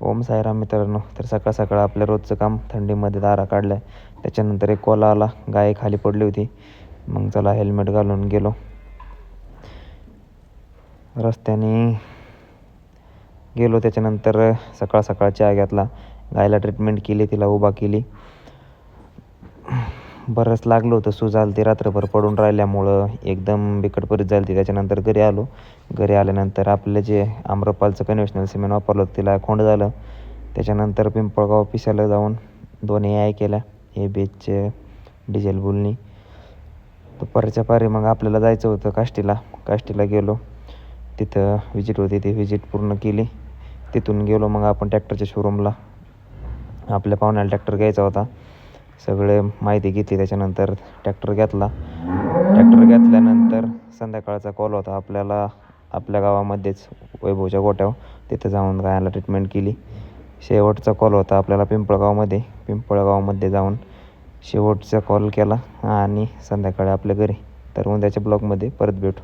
ओम साईराम मित्रांनो. तर सकाळ सकाळ आपल्या रोजचं काम थंडीमध्ये दारा काढला आहे. त्याच्यानंतर एक कॉल आला, गाय खाली पडली होती. मग चला हेल्मेट घालून गेलो. रस्त्याने गेलो, त्याच्यानंतर सकाळ सकाळ चहा घेतला, गायला ट्रीटमेंट केली, तिला उभा केली. बरंच लागलं होतं, सूज आली ती रात्रभर पडून राहिल्यामुळं एकदम बिकट परिस्थिती झाली. त्याच्यानंतर घरी आलो. घरी आल्यानंतर आपलं जे आम्रपालचं कन्व्हेन्शनल सिमेंट वापरलं होतं तिला खोंड झालं. त्याच्यानंतर पिंपळगाव पिसाला जाऊन 2 AI केल्या, ABHचे डिझेल बुलनी. दुपारच्या पारी मग आपल्याला जायचं होतं काष्टीला गेलो. तिथं विजिट होती, ती विजिट पूर्ण केली. तिथून गेलो मग आपण ट्रॅक्टरच्या शोरूमला. आपल्या पाहुण्याला ट्रॅक्टर घ्यायचा होता. सगळे माहिती घेतली, त्याच्यानंतर ट्रॅक्टर घेतल्यानंतर संध्याकाळचा कॉल होता आपल्याला आपल्या गावामध्येच वैभवच्या गोट्यावर. तिथं जाऊन गायला ट्रीटमेंट केली. शेवटचा कॉल होता आपल्याला पिंपळगावमध्ये जाऊन शेवटचा कॉल केला आणि संध्याकाळी आपल्या घरी. तर उद्याच्या ब्लॉगमध्ये परत भेटू.